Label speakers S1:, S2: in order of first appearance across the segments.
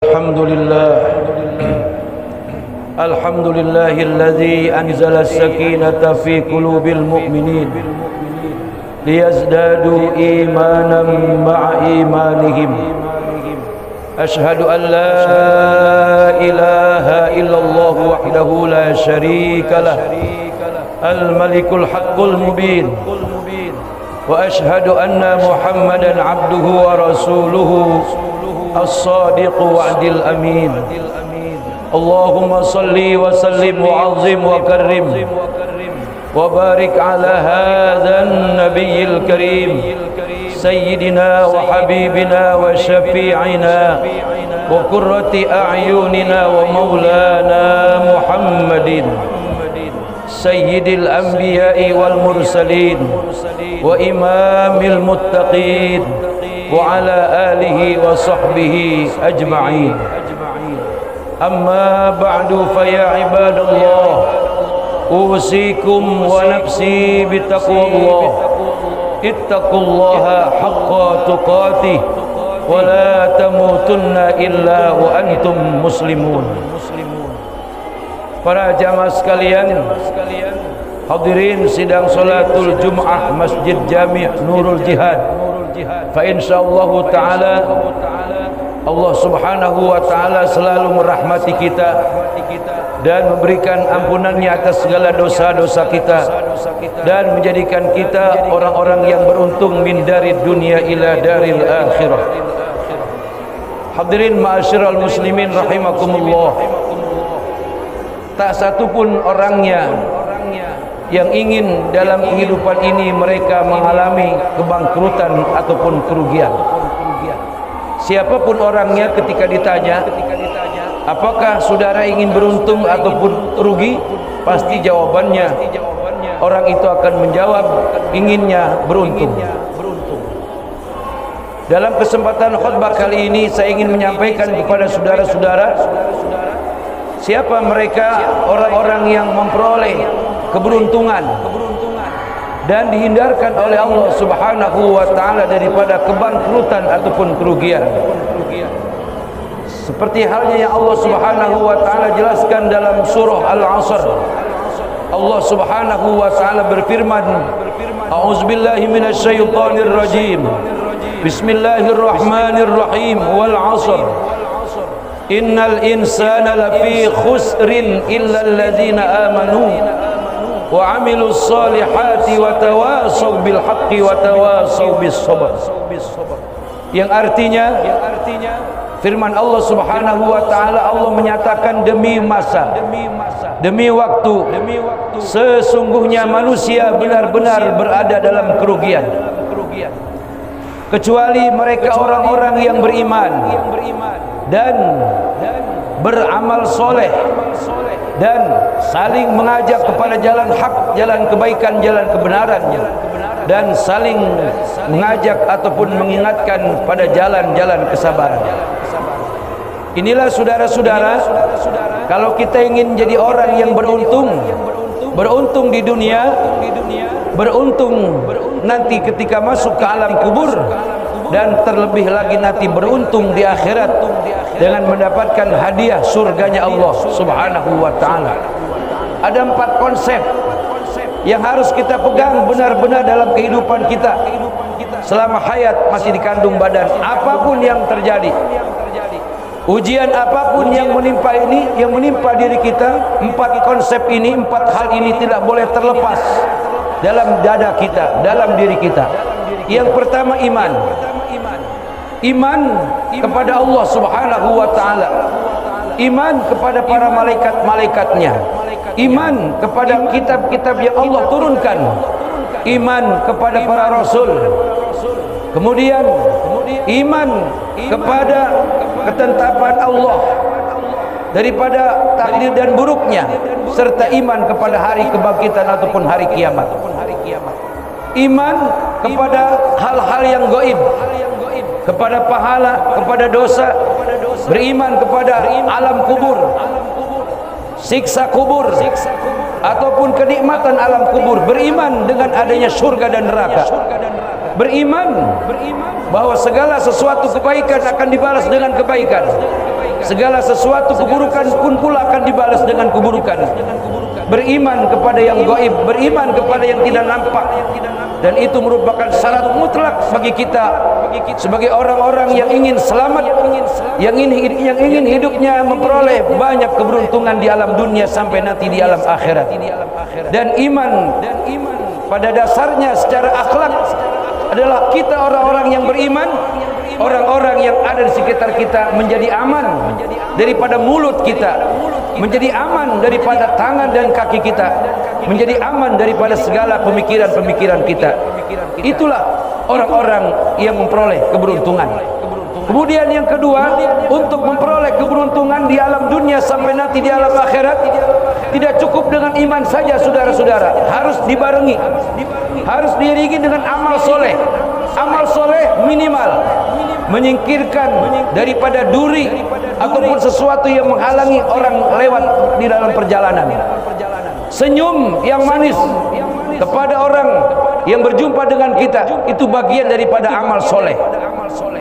S1: الحمد لله الحمد لله الذي أنزل السكينة في قلوب المؤمنين ليزدادوا إيمانا مع إيمانهم. أشهد أن لا إله إلا الله وحده لا شريك له الملك الحق المبين، وأشهد أن محمدا عبده ورسوله الصادق وعد الأمين. اللهم صل وسلم وعظم وكرم وبارك على هذا النبي الكريم سيدنا وحبيبنا وشفيعنا وقرة أعيننا ومولانا محمد سيد الأنبياء والمرسلين وإمام المتقين وعلى آله وصحبه أجمعين. أما بعد فيا عباد الله، أوصيكم ونفسي بتقوى الله. اتقوا الله حق تقاته ولا تموتن إلا وأنتم مسلمون. Para jamaah sekalian, hadirin sidang salatul Jum'ah Masjid Jami' Nurul Jihad. Fa insyaallah taala Allah Subhanahu wa taala selalu merahmati kita dan memberikan ampunannya atas segala dosa-dosa kita dan menjadikan kita orang-orang yang beruntung min dari dunia ila daril akhirah. Hadirin ma'asyiral muslimin rahimakumullah. Tak satu pun orangnya yang ingin dalam kehidupan ini mereka mengalami kebangkrutan ataupun kerugian. Siapapun orangnya ketika ditanya, apakah saudara ingin beruntung ataupun rugi? Pasti jawabannya, orang itu akan menjawab inginnya beruntung. Dalam kesempatan khutbah kali ini saya ingin menyampaikan kepada saudara-saudara, siapa mereka orang-orang yang memperoleh keberuntungan dan dihindarkan oleh Allah Subhanahu wa taala daripada kebangkrutan ataupun kerugian. Seperti halnya yang Allah Subhanahu wa taala jelaskan dalam surah Al-Asr. Allah Subhanahu wa taala berfirman, A'udzubillahi minasyaitonir rajim. Bismillahirrahmanirrahim. Wal 'asr. Innal insana lafi khusrin illa alladzina amanu wa 'amilus solihati wa tawasaw bil haqqi wa tawasaw bis sabr. Yang artinya firman Allah Subhanahu wa taala, Allah menyatakan demi masa, demi waktu, sesungguhnya manusia benar-benar berada dalam kerugian, kecuali mereka orang-orang yang beriman dan beramal soleh dan saling mengajak kepada jalan hak, jalan kebaikan, jalan kebenaran, dan saling mengajak ataupun mengingatkan pada jalan-jalan kesabaran. Inilah saudara-saudara, kalau kita ingin jadi orang yang beruntung, beruntung di dunia, beruntung nanti ketika masuk ke alam kubur, dan terlebih lagi nanti beruntung di akhirat dengan mendapatkan hadiah surganya Allah Subhanahu wa taala. Ada 4 konsep yang harus kita pegang benar-benar dalam kehidupan kita selama hayat masih dikandung badan. Apapun yang terjadi, ujian apapun yang menimpa ini, yang menimpa diri kita, 4 konsep ini, 4 hal ini tidak boleh terlepas dalam dada kita, dalam diri kita. Yang pertama iman. Iman kepada Allah Subhanahu wa taala. Iman kepada para malaikat-malaikatnya. Iman kepada kitab-kitab yang Allah turunkan. Iman kepada para rasul. Kemudian iman kepada ketetapan Allah daripada takdir dan buruknya, serta iman kepada hari kebangkitan ataupun hari kiamat. Iman kepada hal-hal yang gaib, kepada pahala, kepada dosa, beriman kepada alam kubur, siksa kubur, ataupun kenikmatan alam kubur, beriman dengan adanya surga dan neraka, beriman bahwa segala sesuatu kebaikan akan dibalas dengan kebaikan, segala sesuatu keburukan pun pula akan dibalas dengan keburukan. Beriman kepada yang gaib, beriman kepada yang tidak nampak, dan itu merupakan syarat mutlak bagi kita sebagai orang-orang yang ingin selamat, yang ingin hidupnya memperoleh banyak keberuntungan di alam dunia sampai nanti di alam akhirat. Dan iman pada dasarnya secara akhlak adalah kita orang-orang yang beriman, orang-orang yang ada di sekitar kita menjadi aman daripada mulut kita, menjadi aman daripada tangan dan kaki kita, menjadi aman daripada segala pemikiran-pemikiran kita. Itulah orang-orang yang memperoleh keberuntungan. Kemudian yang kedua, untuk memperoleh keberuntungan di alam dunia sampai nanti di alam akhirat, tidak cukup dengan iman saja saudara-saudara, harus dibarengi, harus diiringi dengan amal soleh. Amal soleh minimal menyingkirkan daripada duri ataupun sesuatu yang menghalangi orang lewat di dalam perjalanan. Senyum yang manis kepada orang yang berjumpa dengan kita, itu bagian daripada amal soleh.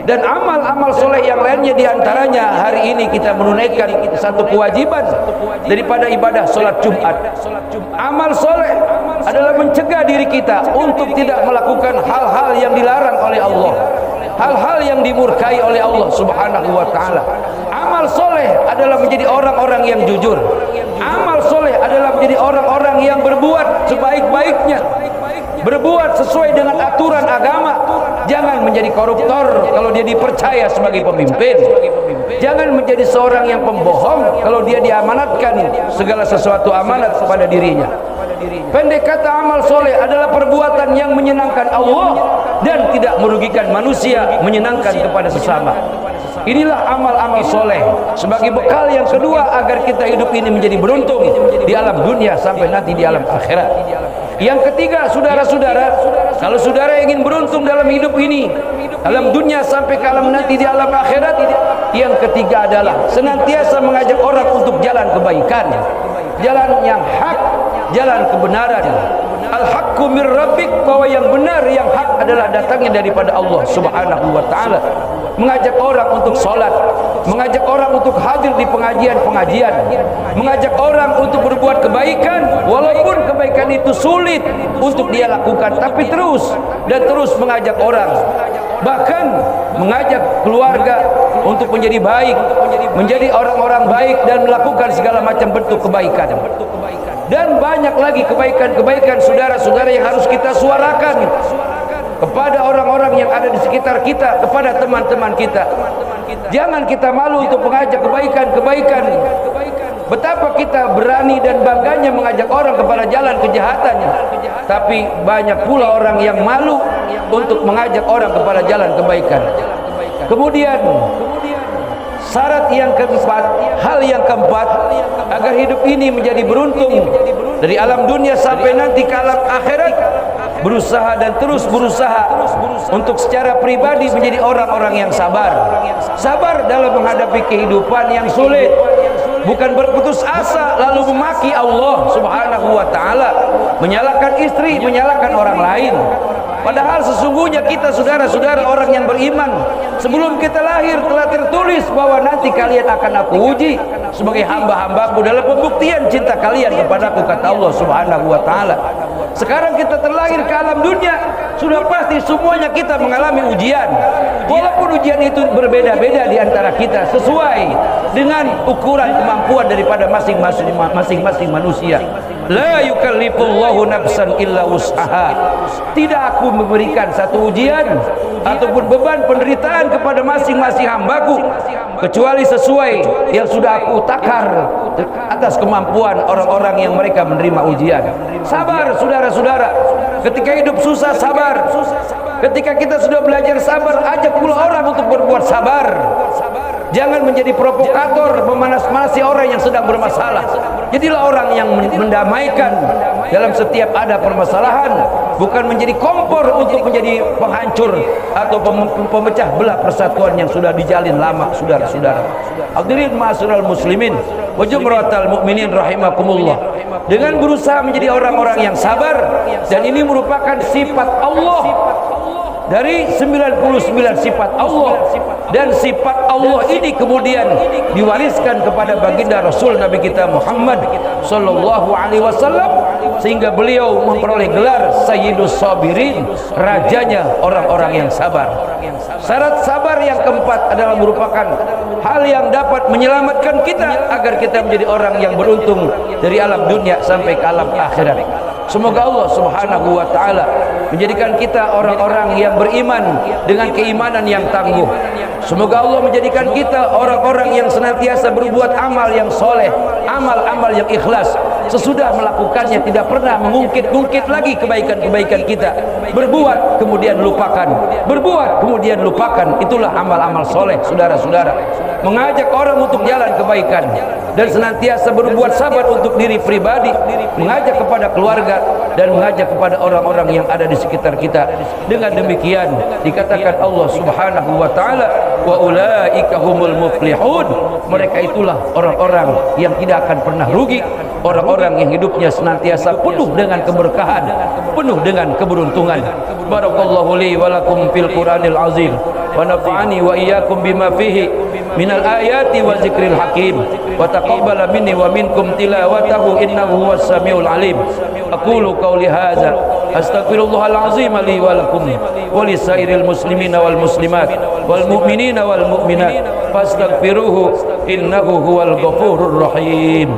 S1: Dan amal-amal soleh yang lainnya diantaranya hari ini kita menunaikan satu kewajiban daripada ibadah solat Jumat. Amal soleh adalah mencegah diri kita untuk tidak melakukan hal-hal yang dilarang oleh Allah, hal-hal yang dimurkai oleh Allah Subhanahu wa ta'ala. Amal soleh adalah menjadi orang-orang yang jujur. Amal soleh adalah menjadi orang-orang yang berbuat sebaik-baiknya, berbuat sesuai dengan aturan agama. Jangan menjadi koruptor kalau dia dipercaya sebagai pemimpin. Jangan menjadi seorang yang pembohong kalau dia diamanatkan segala sesuatu amanat kepada dirinya. Pendek kata, amal soleh adalah perbuatan yang menyenangkan Allah dan tidak merugikan manusia, menyenangkan kepada sesama. Inilah amal-amal soleh sebagai bekal yang kedua agar kita hidup ini menjadi beruntung di alam dunia sampai nanti di alam akhirat. Yang ketiga, saudara-saudara, kalau saudara ingin beruntung dalam hidup ini, dalam dunia sampai ke alam nanti di alam akhirat, yang ketiga adalah senantiasa mengajak orang untuk jalan kebaikan, jalan yang hak, jalan kebenaran. Al-haqqu mir rabbik, bahwa yang benar, yang hak adalah datangnya daripada Allah Subhanahu wa ta'ala. Mengajak orang untuk sholat, mengajak orang untuk hadir di pengajian-pengajian, mengajak orang untuk berbuat kebaikan walaupun kebaikan itu sulit untuk dia lakukan, tapi terus dan terus mengajak orang, bahkan mengajak keluarga untuk menjadi baik, menjadi orang-orang baik dan melakukan segala macam bentuk kebaikan. Dan banyak lagi kebaikan-kebaikan saudara-saudara yang harus kita suarakan kepada orang-orang yang ada di sekitar kita, kepada teman-teman kita. Jangan kita malu untuk mengajak kebaikan-kebaikan. Betapa kita berani dan bangganya mengajak orang kepada jalan kejahatannya, tapi banyak pula orang yang malu untuk mengajak orang kepada jalan kebaikan. Kemudian syarat yang keempat, hal yang keempat, agar hidup ini menjadi beruntung dari alam dunia sampai nanti ke alam akhirat, berusaha dan terus berusaha untuk secara pribadi menjadi orang-orang yang sabar. Sabar dalam menghadapi kehidupan yang sulit, bukan berputus asa lalu memaki Allah Subhanahu wa ta'ala, menyalahkan istri, menyalahkan orang lain. Padahal sesungguhnya kita saudara-saudara orang yang beriman, sebelum kita lahir telah tertulis bahwa nanti kalian akan aku uji sebagai hamba-hambaku dalam pembuktian cinta kalian kepadaku, kata Allah Subhanahu wa ta'ala. Sekarang kita terlahir ke alam dunia, sudah pasti semuanya kita mengalami ujian. Walaupun ujian itu berbeda-beda di antara kita sesuai dengan ukuran kemampuan daripada masing-masing manusia. La yukallifullahu nafsan illa wus'aha. Tidak aku memberikan satu ujian ataupun beban penderitaan kepada masing-masing hambaku kecuali sesuai yang sudah aku takar atas kemampuan orang-orang yang mereka menerima ujian. Sabar saudara-saudara, ketika hidup susah sabar. Ketika kita sudah belajar sabar, ajak pula orang untuk berbuat sabar. Jangan menjadi provokator, memanas-manasi orang yang sedang bermasalah. Jadilah orang yang mendamaikan dalam setiap ada permasalahan, bukan menjadi kompor untuk menjadi penghancur atau pemecah belah persatuan yang sudah dijalin lama, saudara-saudara. Hadirin ma'asyiral muslimin wa jumratal mukminin rahimakumullah. Dengan berusaha menjadi orang-orang yang sabar, dan ini merupakan sifat Allah dari 99 sifat Allah, dan sifat Allah ini kemudian diwariskan kepada baginda Rasul Nabi kita Muhammad sallallahu alaihi wasallam, sehingga beliau memperoleh gelar Sayyidus Sabirin, rajanya orang-orang yang sabar. Syarat sabar yang keempat adalah merupakan hal yang dapat menyelamatkan kita agar kita menjadi orang yang beruntung dari alam dunia sampai ke alam akhirat. Semoga Allah Subhanahu wa taala menjadikan kita orang-orang yang beriman dengan keimanan yang tangguh. Semoga Allah menjadikan kita orang-orang yang senantiasa berbuat amal yang soleh, amal-amal yang ikhlas. Sesudah melakukannya tidak pernah mengungkit-ungkit lagi kebaikan-kebaikan kita. Berbuat kemudian lupakan, berbuat kemudian lupakan. Itulah amal-amal soleh, saudara-saudara. Mengajak orang untuk jalan kebaikan dan senantiasa berbuat sabar untuk diri pribadi, mengajak kepada keluarga dan mengajak kepada orang-orang yang ada di sekitar kita. Dengan demikian dikatakan Allah Subhanahu wa taala, wa ulaika humul muflihun. Mereka itulah orang-orang yang tidak akan pernah rugi, orang-orang yang hidupnya senantiasa penuh dengan keberkahan, penuh dengan keberuntungan. Barakallahu li wa lakum fil Qur'anil azim, wa nafa'ani wa iyyakum bima fihi minal ayati wa zikril hakim, wa taqabbala minni wa minkum tilawatahu innahu huwas samiul alim. Aqulu qawli hadza astaghfirullahal azim li wa lakum wa lisairil muslimina wal muslimat wal mu'minina wal mu'minat fastaghfiruhu innahu huwal ghafurur rahim.